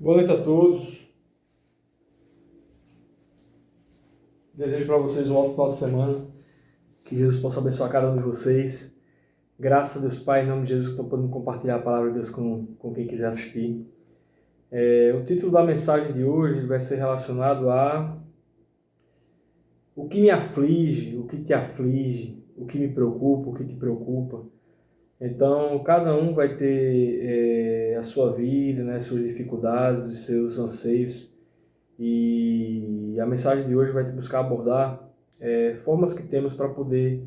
Boa noite a todos. Desejo para vocês um ótimo final de semana. Que Jesus possa abençoar cada um de vocês. Graças a Deus Pai, em nome de Jesus, que estou podendo compartilhar a palavra de Deus com quem quiser assistir. O título da mensagem de hoje vai ser relacionado a o que me aflige, o que te aflige, o que me preocupa, o que te preocupa. Então, cada um vai ter a sua vida, né, suas dificuldades, os seus anseios. E a mensagem de hoje vai te buscar abordar formas que temos para poder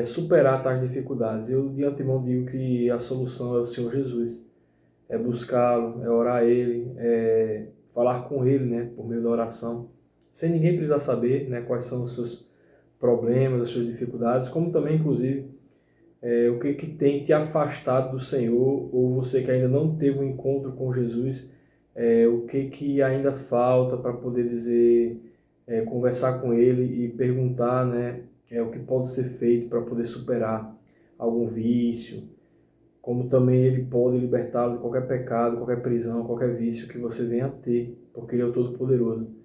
superar tais dificuldades. Eu de antemão digo que a solução é o Senhor Jesus. É buscá-lo, é orar a Ele, é falar com Ele, né, por meio da oração, sem ninguém precisar saber, né, quais são os seus problemas, as suas dificuldades, como também, inclusive, o que tem te afastado do Senhor, ou você que ainda não teve um encontro com Jesus, o que ainda falta para poder dizer, conversar com Ele e perguntar, né, o que pode ser feito para poder superar algum vício, como também Ele pode libertá-lo de qualquer pecado, qualquer prisão, qualquer vício que você venha a ter, porque Ele é o Todo-Poderoso.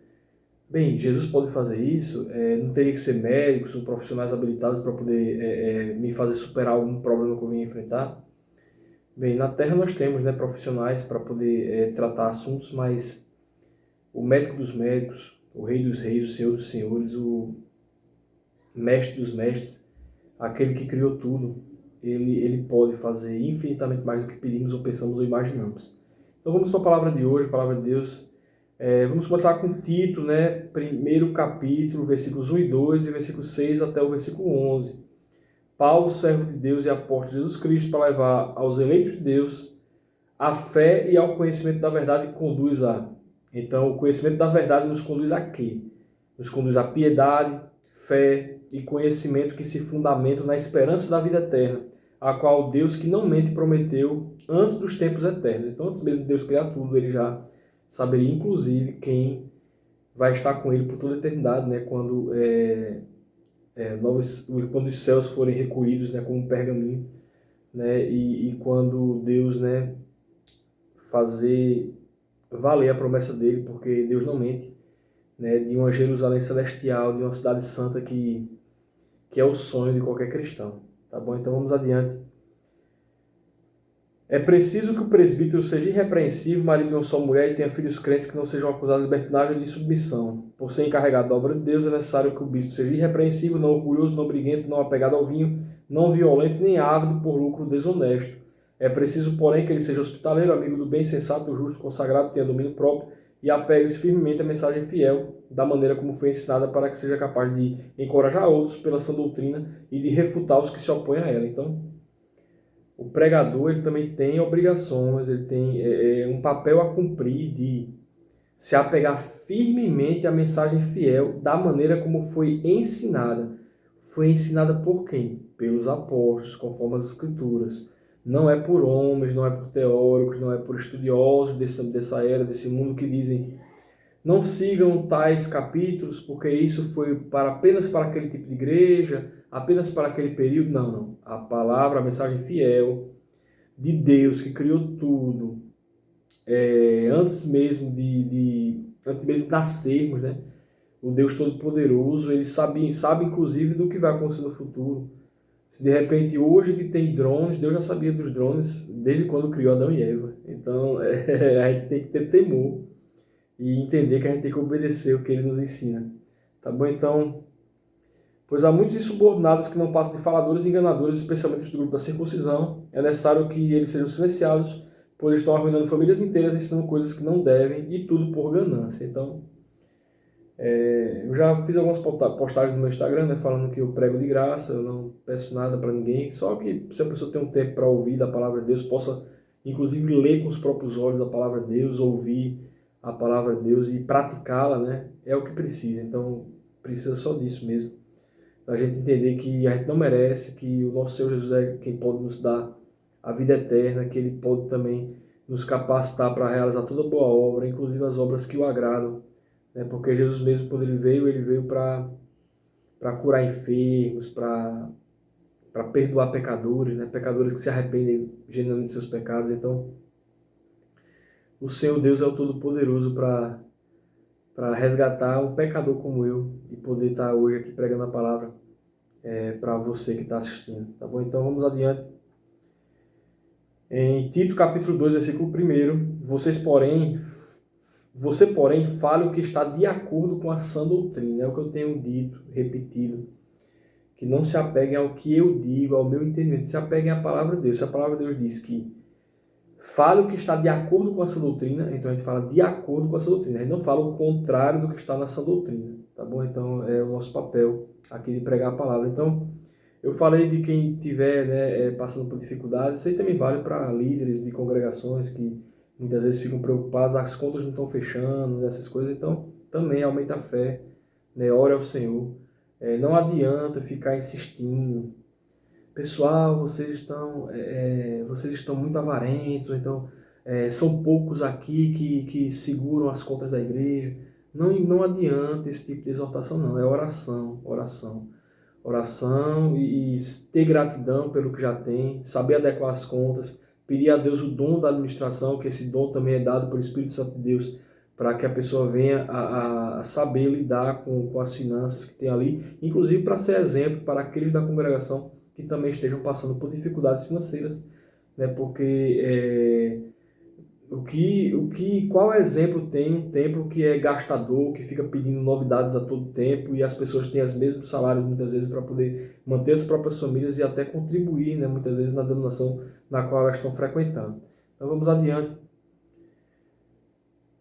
Bem, Jesus pode fazer isso, não teria que ser médicos ou profissionais habilitados para poder me fazer superar algum problema que eu venha enfrentar. Bem, na Terra nós temos, né, profissionais para poder tratar assuntos, mas o médico dos médicos, o rei dos reis, o senhor dos senhores, o mestre dos mestres, aquele que criou tudo, ele pode fazer infinitamente mais do que pedimos ou pensamos ou imaginamos. Então vamos para a palavra de hoje, a palavra de Deus. Vamos começar com o título, né? Primeiro capítulo, versículos 1 e 2 e versículo 6 até o versículo 11. Paulo, servo de Deus e apóstolo de Jesus Cristo, para levar aos eleitos de Deus a fé e ao conhecimento da verdade que conduz a... Então, o conhecimento da verdade nos conduz a quê? Nos conduz a piedade, fé e conhecimento que se fundamentam na esperança da vida eterna, a qual Deus que não mente prometeu antes dos tempos eternos. Então, antes mesmo de Deus criar tudo, ele já saberia, inclusive, quem vai estar com ele por toda a eternidade, né? Quando os céus forem recolhidos, né, como um pergaminho, né? E quando Deus, né, fazer valer a promessa dele, porque Deus não mente, né, de uma Jerusalém celestial, de uma cidade santa que é o sonho de qualquer cristão. Tá bom? Então vamos adiante. É preciso que o presbítero seja irrepreensível, marido de uma só mulher, e tenha filhos crentes que não sejam acusados de libertinagem ou de submissão. Por ser encarregado da obra de Deus, é necessário que o bispo seja irrepreensível, não orgulhoso, não briguento, não apegado ao vinho, não violento, nem ávido por lucro desonesto. É preciso, porém, que ele seja hospitaleiro, amigo do bem, sensato, justo, consagrado, tenha domínio próprio e apegue-se firmemente à mensagem fiel, da maneira como foi ensinada, para que seja capaz de encorajar outros pela sã doutrina e de refutar os que se opõem a ela. Então, o pregador ele também tem obrigações, ele tem um papel a cumprir de se apegar firmemente à mensagem fiel da maneira como foi ensinada. Foi ensinada por quem? Pelos apóstolos, conforme as escrituras. Não é por homens, não é por teóricos, não é por estudiosos dessa era, desse mundo que dizem não sigam tais capítulos, porque isso foi apenas para aquele tipo de igreja, apenas para aquele período. Não, não. A palavra, a mensagem fiel de Deus que criou tudo, antes mesmo de nascermos, né? O Deus Todo-Poderoso, ele sabe inclusive do que vai acontecer no futuro. Se de repente hoje que tem drones, Deus já sabia dos drones desde quando criou Adão e Eva. Então a gente tem que ter temor e entender que a gente tem que obedecer o que ele nos ensina. Tá bom? Então, pois há muitos insubordinados que não passam de faladores e enganadores, especialmente os do grupo da circuncisão. É necessário que eles sejam silenciados, pois eles estão arruinando famílias inteiras, ensinando coisas que não devem, e tudo por ganância. Então, eu já fiz algumas postagens no meu Instagram, né, falando que eu prego de graça, eu não peço nada para ninguém, só que se a pessoa tem um tempo para ouvir da palavra de Deus, possa inclusive ler com os próprios olhos a palavra de Deus, ouvir a palavra de Deus e praticá-la, né, é o que precisa. Então, precisa só disso mesmo. A gente entender que a gente não merece, que o nosso Senhor Jesus é quem pode nos dar a vida eterna, que Ele pode também nos capacitar para realizar toda boa obra, inclusive as obras que o agradam, né? Porque Jesus mesmo, quando Ele veio para curar enfermos, para perdoar pecadores, né? Pecadores que se arrependem genuinamente de seus pecados. Então, o Senhor Deus é o Todo-Poderoso para resgatar um pecador como eu e poder estar hoje aqui pregando a palavra para você que está assistindo, tá bom? Então vamos adiante. Em Tito capítulo 2, versículo 1, você porém fale o que está de acordo com a sã doutrina, é o que eu tenho dito, repetido, que não se apeguem ao que eu digo, ao meu entendimento, se apeguem à palavra de Deus. Se a palavra de Deus diz que fale o que está de acordo com essa doutrina, então a gente fala de acordo com essa doutrina. A gente não fala o contrário do que está nessa doutrina, tá bom? Então é o nosso papel aqui de pregar a palavra. Então, eu falei de quem estiver passando por dificuldades, isso aí também vale para líderes de congregações que muitas vezes ficam preocupados, as contas não estão fechando, essas coisas. Então, também aumenta a fé, ore ao Senhor. Não adianta ficar insistindo. Pessoal, vocês estão muito avarentos, ou então são poucos aqui que seguram as contas da igreja. Não adianta esse tipo de exortação, não. É oração, oração. Oração e ter gratidão pelo que já tem, saber adequar as contas, pedir a Deus o dom da administração, que esse dom também é dado pelo Espírito Santo de Deus, para que a pessoa venha a saber lidar com as finanças que tem ali, inclusive para ser exemplo para aqueles da congregação que também estejam passando por dificuldades financeiras, né? Porque qual exemplo tem um templo que é gastador, que fica pedindo novidades a todo tempo e as pessoas têm os mesmos salários muitas vezes para poder manter as próprias famílias e até contribuir, né, muitas vezes na denominação na qual elas estão frequentando. Então vamos adiante.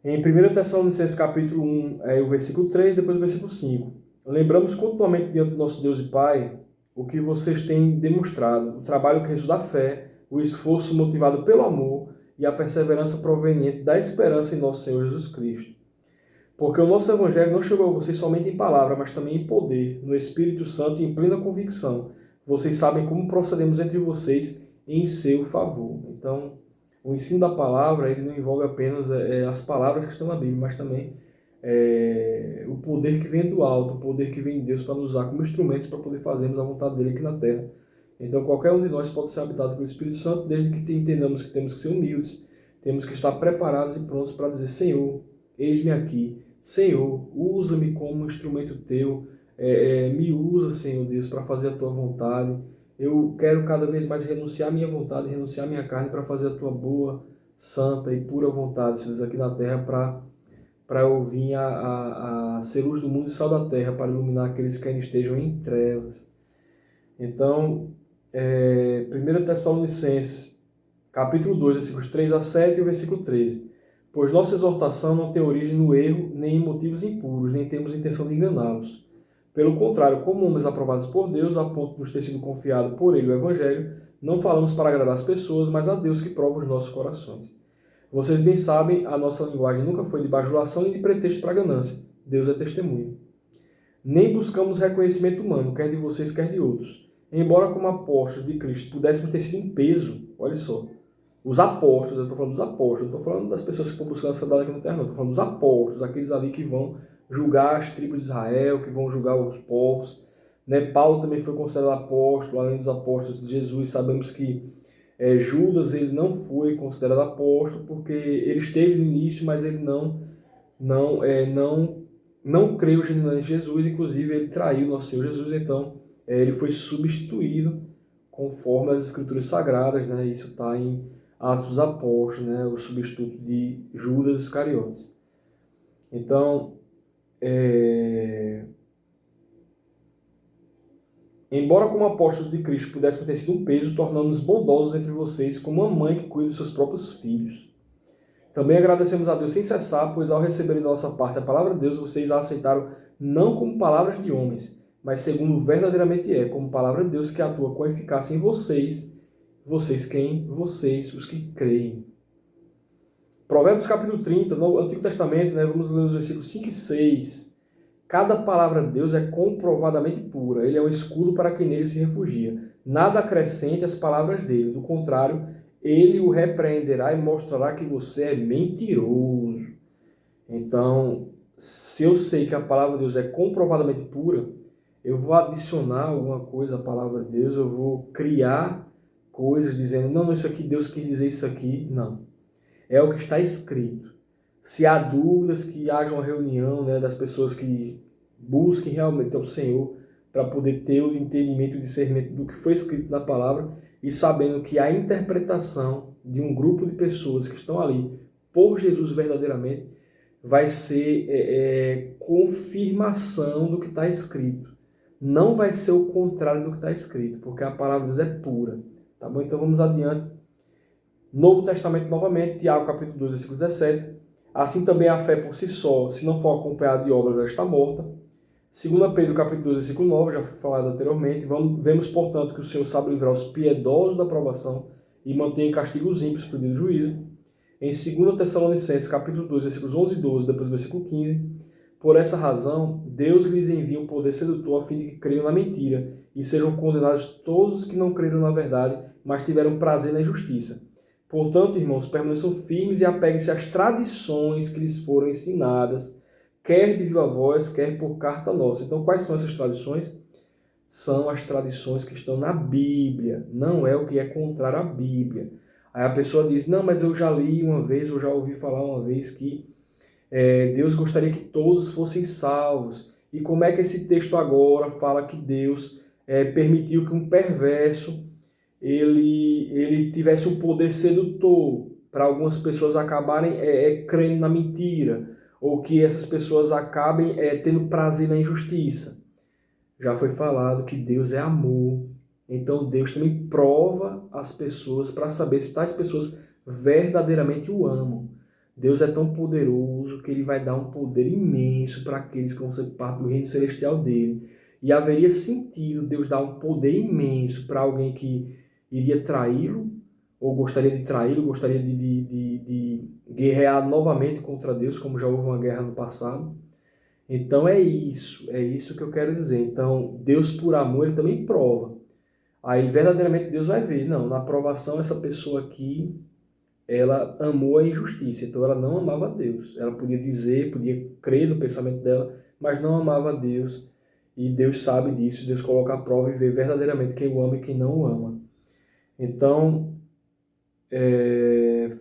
Em 1 Tessalonicenses capítulo 1, o versículo 3, depois o versículo 5. Lembramos continuamente diante do nosso Deus e Pai o que vocês têm demonstrado, o trabalho que resulta da fé, o esforço motivado pelo amor e a perseverança proveniente da esperança em nosso Senhor Jesus Cristo. Porque o nosso Evangelho não chegou a vocês somente em palavra, mas também em poder, no Espírito Santo e em plena convicção. Vocês sabem como procedemos entre vocês em seu favor. Então, o ensino da palavra ele não envolve apenas as palavras que estão na Bíblia, mas também o poder que vem do alto, o poder que vem de Deus para nos usar como instrumentos para poder fazermos a vontade dele aqui na terra. Então, qualquer um de nós pode ser habitado pelo Espírito Santo, desde que entendamos que temos que ser humildes, temos que estar preparados e prontos para dizer: Senhor, eis-me aqui. Senhor, usa-me como instrumento teu. Me usa, Senhor Deus, para fazer a tua vontade. Eu quero cada vez mais renunciar à minha vontade, renunciar à minha carne para fazer a tua boa, santa e pura vontade, Senhor Deus, aqui na terra, para eu vir a ser luz do mundo e sal da terra, para iluminar aqueles que ainda estejam em trevas. Então, 1 Tessalonicenses, capítulo 2, versículos 3 a 7 e o versículo 13. Pois nossa exortação não tem origem no erro, nem em motivos impuros, nem temos intenção de enganá-los. Pelo contrário, como homens aprovados por Deus, a ponto de nos ter sido confiado por Ele o Evangelho, não falamos para agradar as pessoas, mas a Deus que prova os nossos corações. Vocês bem sabem, a nossa linguagem nunca foi de bajulação nem de pretexto para ganância. Deus é testemunha. Nem buscamos reconhecimento humano, quer de vocês, quer de outros. Embora como apóstolos de Cristo pudéssemos ter sido um peso, olha só, os apóstolos, eu estou falando dos apóstolos, eu estou falando das pessoas que estão buscando a santidade aqui na terra, não, estou falando dos apóstolos, aqueles ali que vão julgar as tribos de Israel, que vão julgar os povos. Né? Paulo também foi considerado apóstolo, além dos apóstolos de Jesus. Sabemos que Judas ele não foi considerado apóstolo porque ele esteve no início, mas ele não creu genuinamente em Jesus, inclusive ele traiu nosso Senhor Jesus, então ele foi substituído conforme as Escrituras Sagradas, né? Isso está em Atos dos Apóstolos, né? O substituto de Judas Iscariotes. Então, embora como apóstolos de Cristo pudéssemos ter sido um peso, tornamos-nos bondosos entre vocês como uma mãe que cuida dos seus próprios filhos. Também agradecemos a Deus sem cessar, pois ao receberem da nossa parte a palavra de Deus, vocês a aceitaram não como palavras de homens, mas segundo verdadeiramente como palavra de Deus que atua com eficácia em vocês. Vocês quem? Vocês, os que creem. Provérbios capítulo 30, no Antigo Testamento, né, vamos ler os versículos 5 e 6. Cada palavra de Deus é comprovadamente pura, ele é um escudo para quem nele se refugia. Nada acrescente às palavras dele, do contrário, ele o repreenderá e mostrará que você é mentiroso. Então, se eu sei que a palavra de Deus é comprovadamente pura, eu vou adicionar alguma coisa à palavra de Deus, eu vou criar coisas dizendo, não, isso aqui Deus quis dizer isso aqui. Não. É o que está escrito. Se há dúvidas, que haja uma reunião, né, das pessoas que busquem realmente ao Senhor para poder ter o entendimento e o discernimento do que foi escrito na palavra e sabendo que a interpretação de um grupo de pessoas que estão ali por Jesus verdadeiramente vai ser confirmação do que está escrito. Não vai ser o contrário do que está escrito, porque a palavra de Deus é pura. Tá bom? Então vamos adiante. Novo Testamento novamente, Tiago capítulo 2, versículo 17. Assim também a fé por si só, se não for acompanhada de obras, ela está morta. 2 Pedro capítulo 2, versículo 9, já foi falado anteriormente. Vemos, portanto, que o Senhor sabe livrar os piedosos da provação e mantém em castigo os ímpios para o dia do juízo. Em 2 Tessalonicenses capítulo 2, versículos 11 e 12, depois do versículo 15. Por essa razão, Deus lhes envia um poder sedutor a fim de que creiam na mentira e sejam condenados todos os que não creram na verdade, mas tiveram prazer na injustiça. Portanto, irmãos, permaneçam firmes e apeguem-se às tradições que lhes foram ensinadas, quer de viva voz, quer por carta nossa. Então, quais são essas tradições? São as tradições que estão na Bíblia, não é o que é contrário à Bíblia. Aí a pessoa diz, não, mas eu já li uma vez, ou já ouvi falar uma vez que Deus gostaria que todos fossem salvos. E como é que esse texto agora fala que Deus permitiu que um perverso ele tivesse um poder sedutor para algumas pessoas acabarem crendo na mentira, ou que essas pessoas acabem tendo prazer na injustiça? Já foi falado que Deus é amor, então Deus também prova as pessoas para saber se tais pessoas verdadeiramente o amam. Deus é tão poderoso que ele vai dar um poder imenso para aqueles que vão ser parte do reino celestial dele. E haveria sentido Deus dar um poder imenso para alguém que iria traí-lo, ou gostaria de traí-lo, gostaria de guerrear novamente contra Deus, como já houve uma guerra no passado. Então é isso que eu quero dizer. Então, Deus por amor, ele também prova. Aí, verdadeiramente, Deus vai ver, não, na provação, essa pessoa aqui, ela amou a injustiça, então ela não amava a Deus. Ela podia dizer, podia crer no pensamento dela, mas não amava a Deus. E Deus sabe disso, Deus coloca a prova e vê verdadeiramente quem o ama e quem não o ama. Então,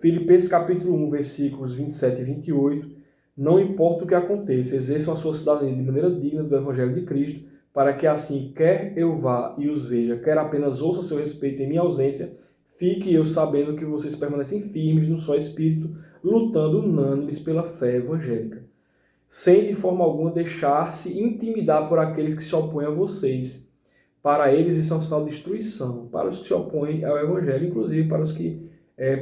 Filipenses capítulo 1, versículos 27 e 28, não importa o que aconteça, exerçam a sua cidadania de maneira digna do Evangelho de Cristo, para que assim, quer eu vá e os veja, quer apenas ouça a seu respeito em minha ausência, fique eu sabendo que vocês permanecem firmes no só espírito, lutando unânimes pela fé evangélica, sem de forma alguma deixar-se intimidar por aqueles que se opõem a vocês. Para eles isso é um sinal de destruição, para os que se opõem ao Evangelho, inclusive para os que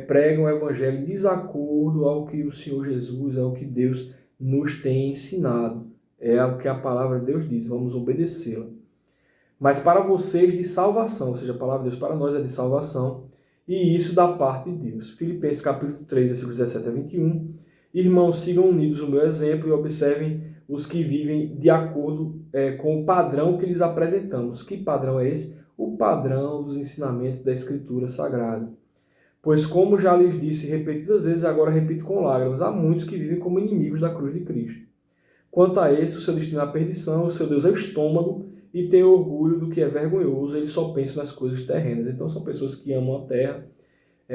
pregam o Evangelho em desacordo ao que o Senhor Jesus, ao que Deus nos tem ensinado. É o que a palavra de Deus diz, vamos obedecê-la. Mas para vocês de salvação, ou seja, a palavra de Deus para nós é de salvação, e isso da parte de Deus. Filipenses capítulo 3, versículos 17 a 21. Irmãos, sigam unidos o meu exemplo e observem os que vivem de acordo com o padrão que lhes apresentamos. Que padrão é esse? O padrão dos ensinamentos da Escritura Sagrada. Pois como já lhes disse repetidas vezes, agora repito com lágrimas, há muitos que vivem como inimigos da cruz de Cristo. Quanto a esse, o seu destino é a perdição, o seu Deus é o estômago, e tem orgulho do que é vergonhoso, eles só pensam nas coisas terrenas. Então são pessoas que amam a terra,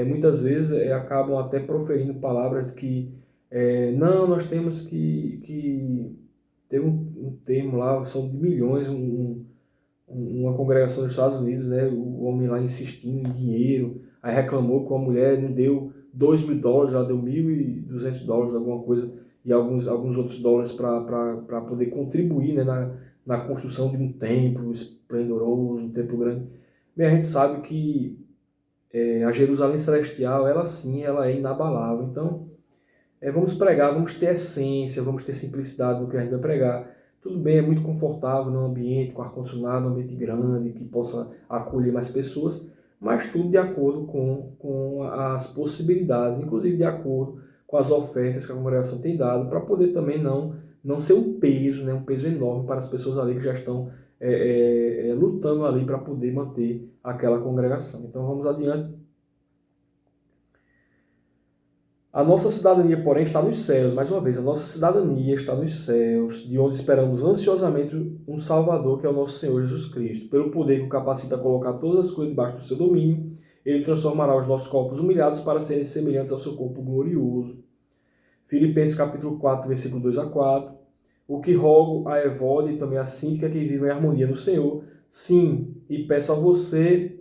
muitas vezes acabam até proferindo palavras que não, nós temos que ter um termo lá, são de milhões, uma congregação dos Estados Unidos, né, o homem lá insistindo em dinheiro, aí reclamou que uma mulher não deu $2.000, ela deu $1.200, alguma coisa, e alguns outros dólares para poder contribuir, né, na construção de um templo esplendoroso, um templo grande. Bem, a gente sabe que a Jerusalém Celestial, ela sim, ela é inabalável. Então, vamos pregar, vamos ter essência, vamos ter simplicidade no que a gente vai pregar. Tudo bem, é muito confortável num ambiente com ar-condicionado, um ambiente grande, que possa acolher mais pessoas, mas tudo de acordo com as possibilidades, inclusive de acordo com as ofertas que a congregação tem dado, para poder também não ser um peso, né, um peso enorme para as pessoas ali que já estão lutando ali para poder manter aquela congregação. Então vamos adiante. A nossa cidadania, porém, está nos céus. Mais uma vez, a nossa cidadania está nos céus, de onde esperamos ansiosamente um Salvador, que é o nosso Senhor Jesus Cristo. Pelo poder que o capacita a colocar todas as coisas debaixo do seu domínio, Ele transformará os nossos corpos humilhados para serem semelhantes ao seu corpo glorioso. Filipenses capítulo 4, versículo 2 a 4. O que rogo a Evódia e também a Síntica que vivam em harmonia no Senhor. Sim, e peço a você,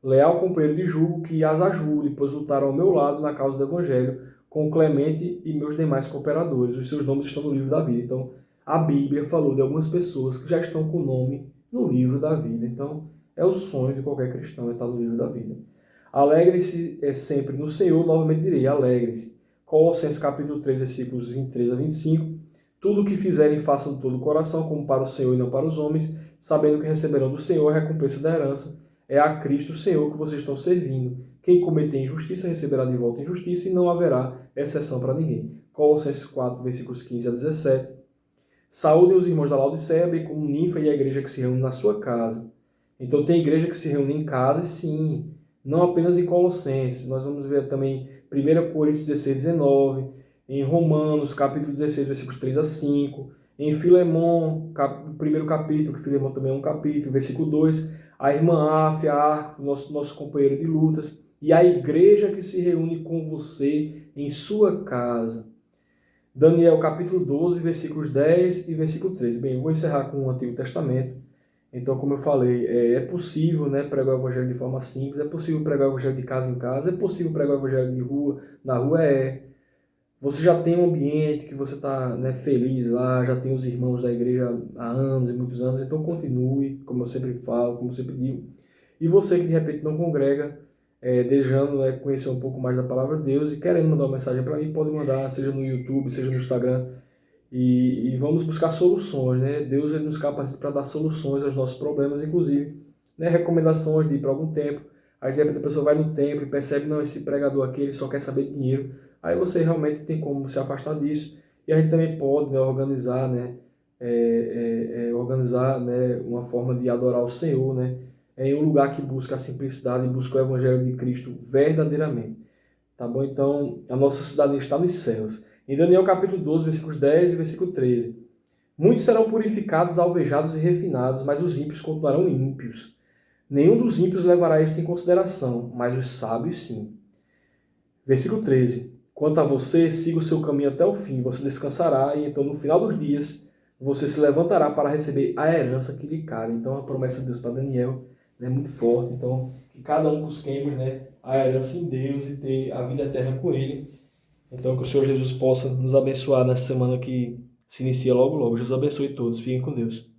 leal companheiro de julgo, que as ajude, pois lutaram ao meu lado na causa do Evangelho, com Clemente e meus demais cooperadores. Os seus nomes estão no livro da vida. Então, a Bíblia falou de algumas pessoas que já estão com o nome no livro da vida. Então, é o sonho de qualquer cristão estar no livro da vida. Alegre-se sempre no Senhor, novamente direi, alegre-se. Colossenses capítulo 3, versículos 23 a 25. Tudo o que fizerem, façam de todo o coração, como para o Senhor e não para os homens, sabendo que receberão do Senhor a recompensa da herança. É a Cristo, o Senhor, que vocês estão servindo. Quem cometer injustiça receberá de volta injustiça e não haverá exceção para ninguém. Colossenses 4, versículos 15 a 17. Saúdem os irmãos da Laodiceia, bem como Ninfa e a igreja que se reúne na sua casa. Então tem igreja que se reúne em casa, sim, não apenas em Colossenses. Nós vamos ver também 1 Coríntios 16, 19, em Romanos, capítulo 16, versículos 3 a 5, em Filemon, o primeiro capítulo, que Filemon também é um capítulo, versículo 2, a irmã Áfia, Arco, nosso companheiro de lutas, e a igreja que se reúne com você em sua casa. Daniel, capítulo 12, versículos 10 e versículo 13. Bem, eu vou encerrar com o Antigo Testamento. Então, como eu falei, é possível, né, pregar o evangelho de forma simples, é possível pregar o evangelho de casa em casa, é possível pregar o evangelho de rua, na rua Você já tem um ambiente que você está, né, feliz lá, já tem os irmãos da igreja há anos e muitos anos, então continue, como eu sempre falo, como eu sempre digo. E você que de repente não congrega, desejando, né, conhecer um pouco mais da palavra de Deus e querendo mandar uma mensagem para mim, pode mandar, seja no YouTube, seja no Instagram. E vamos buscar soluções, né? Deus ele nos capacita para dar soluções aos nossos problemas, inclusive, né, recomendações de ir para algum templo. Aí, de repente, a pessoa vai no templo e percebe, não, esse pregador aqui, ele só quer saber de dinheiro. Aí você realmente tem como se afastar disso. E a gente também pode, né, organizar, né, uma forma de adorar o Senhor, né, em um lugar que busca a simplicidade e busca o Evangelho de Cristo verdadeiramente. Tá bom? Então, a nossa cidadania está nos céus. Em Daniel capítulo 12, versículos 10 e versículo 13. Muitos serão purificados, alvejados e refinados, mas os ímpios continuarão ímpios. Nenhum dos ímpios levará isto em consideração, mas os sábios sim. Versículo 13. Quanto a você, siga o seu caminho até o fim, você descansará, e então no final dos dias você se levantará para receber a herança que lhe cabe. Então a promessa de Deus para Daniel é muito forte. Então que cada um busquemos, né, a herança em Deus e ter a vida eterna com Ele. Então que o Senhor Jesus possa nos abençoar nessa semana que se inicia logo logo. Jesus abençoe todos. Fiquem com Deus.